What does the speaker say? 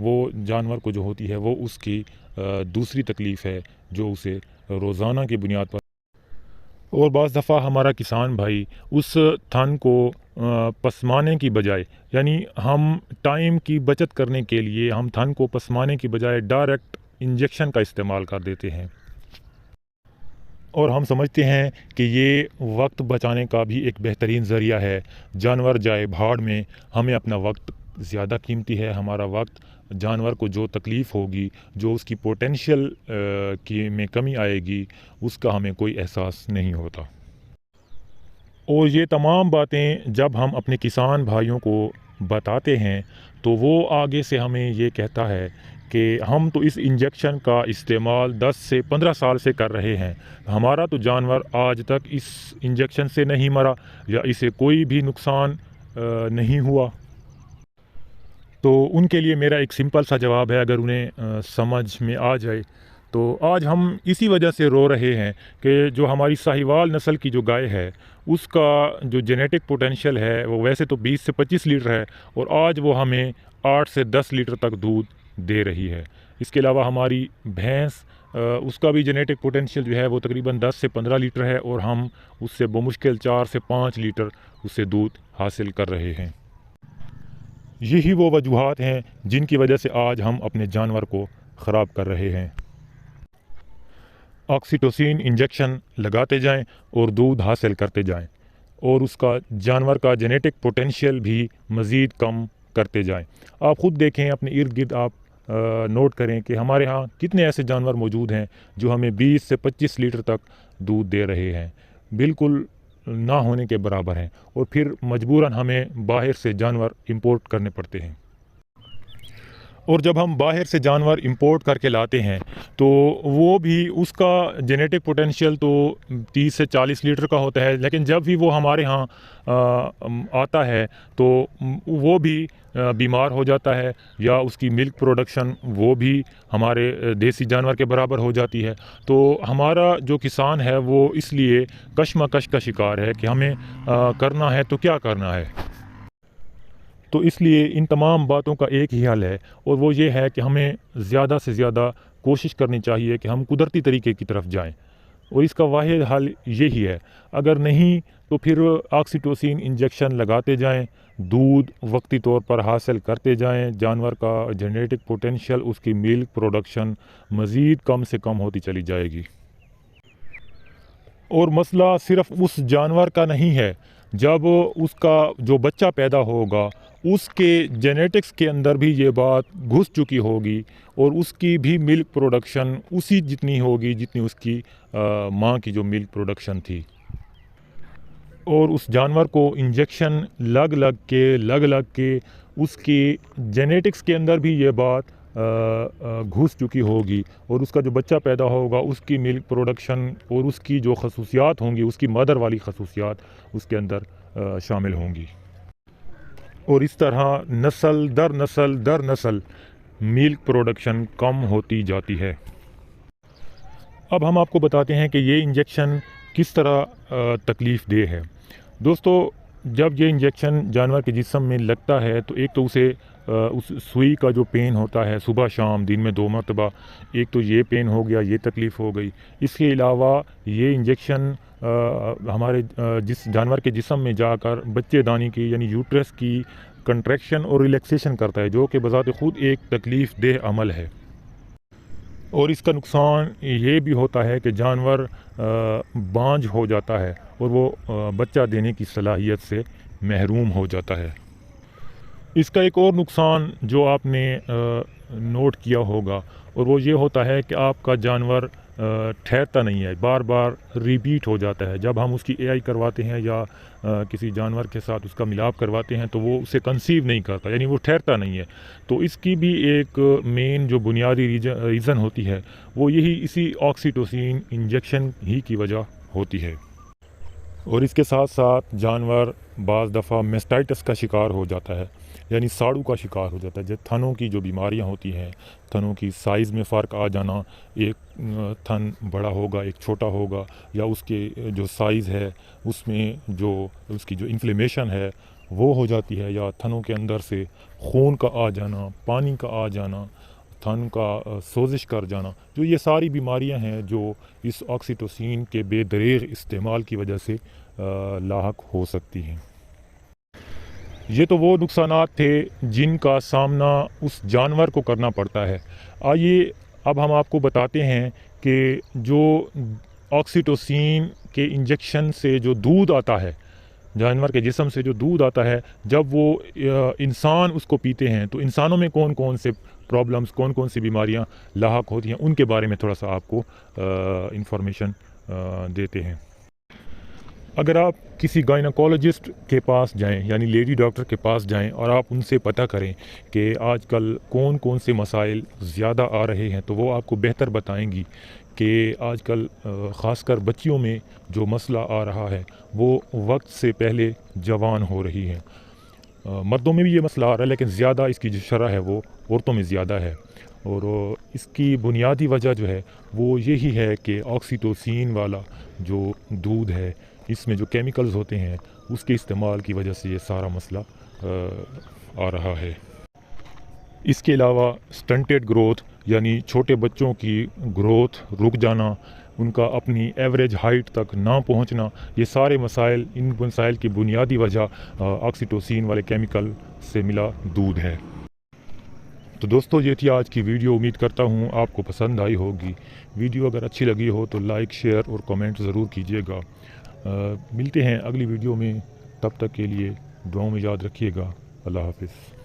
وہ جانور کو جو ہوتی ہے وہ اس کی دوسری تکلیف ہے جو اسے روزانہ کی بنیاد پر. اور بعض دفعہ ہمارا کسان بھائی اس تھن کو پسمانے کی بجائے، یعنی ہم ٹائم کی بچت کرنے کے لیے ہم تھن کو پسمانے کی بجائے ڈائریکٹ انجیکشن کا استعمال کر دیتے ہیں، اور ہم سمجھتے ہیں کہ یہ وقت بچانے کا بھی ایک بہترین ذریعہ ہے. جانور جائے بھاڑ میں، ہمیں اپنا وقت زیادہ قیمتی ہے. ہمارا وقت جانور کو جو تکلیف ہوگی، جو اس کی پوٹینشیل میں کمی آئے گی، اس کا ہمیں کوئی احساس نہیں ہوتا. اور یہ تمام باتیں جب ہم اپنے کسان بھائیوں کو بتاتے ہیں تو وہ آگے سے ہمیں یہ کہتا ہے کہ ہم تو اس انجیکشن کا استعمال 10 سے 15 سال سے کر رہے ہیں، ہمارا تو جانور آج تک اس انجیکشن سے نہیں مرا یا اسے کوئی بھی نقصان نہیں ہوا. تو ان کے لیے میرا ایک سمپل سا جواب ہے، اگر انہیں سمجھ میں آ جائے تو آج ہم اسی وجہ سے رو رہے ہیں کہ جو ہماری ساہیوال نسل کی جو گائے ہے اس کا جو جینیٹک پوٹینشیل ہے وہ ویسے تو 20 سے 25 لیٹر ہے، اور آج وہ ہمیں 8 سے 10 لیٹر تک دودھ دے رہی ہے. اس کے علاوہ ہماری بھینس اس کا بھی جینیٹک پوٹینشیل جو ہے وہ تقریباً 10 سے 15 لیٹر ہے، اور ہم اس سے بمشکل 4 سے 5 لیٹر اس سے دودھ حاصل کر رہے ہیں. یہی وہ وجوہات ہیں جن کی وجہ سے آج ہم اپنے جانور کو خراب کر رہے ہیں. آکسیٹوسین انجیکشن لگاتے جائیں اور دودھ حاصل کرتے جائیں، اور اس کا جانور کا جینیٹک پوٹینشیل بھی مزید کم کرتے جائیں. آپ خود دیکھیں، اپنے ارد گرد آپ نوٹ کریں کہ ہمارے ہاں کتنے ایسے جانور موجود ہیں جو ہمیں 20 سے 25 لیٹر تک دودھ دے رہے ہیں، بالکل نہ ہونے کے برابر ہیں، اور پھر مجبوراً ہمیں باہر سے جانور امپورٹ کرنے پڑتے ہیں. اور جب ہم باہر سے جانور امپورٹ کر کے لاتے ہیں تو وہ بھی اس کا جینیٹک پوٹینشیل تو 30 سے 40 لیٹر کا ہوتا ہے، لیکن جب بھی وہ ہمارے ہاں آتا ہے تو وہ بھی بیمار ہو جاتا ہے، یا اس کی ملک پروڈکشن وہ بھی ہمارے دیسی جانور کے برابر ہو جاتی ہے. تو ہمارا جو کسان ہے وہ اس لیے کشمکش کا شکار ہے کہ ہمیں کرنا ہے تو کیا کرنا ہے. تو اس لیے ان تمام باتوں کا ایک ہی حل ہے، اور وہ یہ ہے کہ ہمیں زیادہ سے زیادہ کوشش کرنی چاہیے کہ ہم قدرتی طریقے کی طرف جائیں، اور اس کا واحد حل یہی ہے. اگر نہیں تو پھر آکسیٹوسین انجیکشن لگاتے جائیں، دودھ وقتی طور پر حاصل کرتے جائیں، جانور کا جینیٹک پوٹینشیل، اس کی ملک پروڈکشن مزید کم سے کم ہوتی چلی جائے گی. اور مسئلہ صرف اس جانور کا نہیں ہے، جب اس کا جو بچہ پیدا ہوگا اس کے جینیٹکس کے اندر بھی یہ بات گھس چکی ہوگی، اور اس کی بھی ملک پروڈکشن اسی جتنی ہوگی جتنی اس کی ماں کی جو ملک پروڈکشن تھی. اور اس جانور کو انجیکشن لگ لگ کے اس کی جینیٹکس کے اندر بھی یہ بات گھس چکی ہوگی، اور اس کا جو بچہ پیدا ہوگا اس کی ملک پروڈکشن اور اس کی جو خصوصیات ہوں گی، اس کی مدر والی خصوصیات اس کے اندر شامل ہوں گی. اور اس طرح نسل در نسل ملک پروڈکشن کم ہوتی جاتی ہے. اب ہم آپ کو بتاتے ہیں کہ یہ انجیکشن کس طرح تکلیف دہ ہے. دوستو، جب یہ انجیکشن جانور کے جسم میں لگتا ہے تو ایک تو اسے اس سوئی کا جو پین ہوتا ہے صبح شام دن میں 2 مرتبہ، ایک تو یہ پین ہو گیا، یہ تکلیف ہو گئی. اس کے علاوہ یہ انجیکشن ہمارے جس جانور کے جسم میں جا کر بچے دانی کی یعنی یوٹرس کی کنٹریکشن اور ریلیکسیشن کرتا ہے، جو کہ بذات خود ایک تکلیف دہ عمل ہے. اور اس کا نقصان یہ بھی ہوتا ہے کہ جانور بانجھ ہو جاتا ہے اور وہ بچہ دینے کی صلاحیت سے محروم ہو جاتا ہے. اس کا ایک اور نقصان جو آپ نے نوٹ کیا ہوگا، اور وہ یہ ہوتا ہے کہ آپ کا جانور ٹھہرتا نہیں ہے، بار بار ریپیٹ ہو جاتا ہے. جب ہم اس کی AI کرواتے ہیں یا کسی جانور کے ساتھ اس کا ملاپ کرواتے ہیں تو وہ اسے کنسیو نہیں کرتا، یعنی وہ ٹھہرتا نہیں ہے. تو اس کی بھی ایک مین جو بنیادی ریزن ہوتی ہے وہ یہی اسی آکسیٹوسین انجیکشن ہی کی وجہ ہوتی ہے. اور اس کے ساتھ ساتھ جانور بعض دفعہ میسٹائٹس کا شکار ہو جاتا ہے، یعنی ساڑو کا شکار ہو جاتا ہے. جب تھنوں کی جو بیماریاں ہوتی ہیں، تھنوں کی سائز میں فرق آ جانا، ایک تھن بڑا ہوگا ایک چھوٹا ہوگا، یا اس کے جو سائز ہے اس میں جو اس کی جو انفلیمیشن ہے وہ ہو جاتی ہے، یا تھنوں کے اندر سے خون کا آ جانا، پانی کا آ جانا، تھن کا سوزش کر جانا، جو یہ ساری بیماریاں ہیں جو اس آکسیٹوسین کے بے دریغ استعمال کی وجہ سے لاحق ہو سکتی ہیں۔ یہ تو وہ نقصانات تھے جن کا سامنا اس جانور کو کرنا پڑتا ہے۔ آئیے اب ہم آپ کو بتاتے ہیں کہ جو آکسیٹوسین کے انجیکشن سے جو دودھ آتا ہے، جانور کے جسم سے جو دودھ آتا ہے، جب وہ انسان اس کو پیتے ہیں تو انسانوں میں کون کون سے پرابلمز، کون کون سی بیماریاں لاحق ہوتی ہیں، ان کے بارے میں تھوڑا سا آپ کو انفارمیشن دیتے ہیں۔ اگر آپ کسی گائنیکولوجسٹ کے پاس جائیں، یعنی لیڈی ڈاکٹر کے پاس جائیں، اور آپ ان سے پتہ کریں کہ آج کل کون کون سے مسائل زیادہ آ رہے ہیں، تو وہ آپ کو بہتر بتائیں گی کہ آج کل خاص کر بچیوں میں جو مسئلہ آ رہا ہے وہ وقت سے پہلے جوان ہو رہی ہیں۔ مردوں میں بھی یہ مسئلہ آ رہا ہے، لیکن زیادہ اس کی جو شرح ہے وہ عورتوں میں زیادہ ہے، اور اس کی بنیادی وجہ جو ہے وہ یہی ہے کہ آکسیٹوسین والا جو دودھ ہے، اس میں جو کیمیکلز ہوتے ہیں اس کے استعمال کی وجہ سے یہ سارا مسئلہ آ رہا ہے۔ اس کے علاوہ سٹنٹڈ گروتھ، یعنی چھوٹے بچوں کی گروتھ رک جانا، ان کا اپنی ایوریج ہائٹ تک نہ پہنچنا، یہ سارے مسائل، ان مسائل کی بنیادی وجہ آکسیٹوسین والے کیمیکل سے ملا دودھ ہے۔ تو دوستو، یہ تھی آج کی ویڈیو، امید کرتا ہوں آپ کو پسند آئی ہوگی۔ ویڈیو اگر اچھی لگی ہو تو لائک، شیئر اور کمنٹ ضرور کیجیے گا۔ ملتے ہیں اگلی ویڈیو میں، تب تک کے لیے دعاؤں میں یاد رکھیے گا۔ اللہ حافظ۔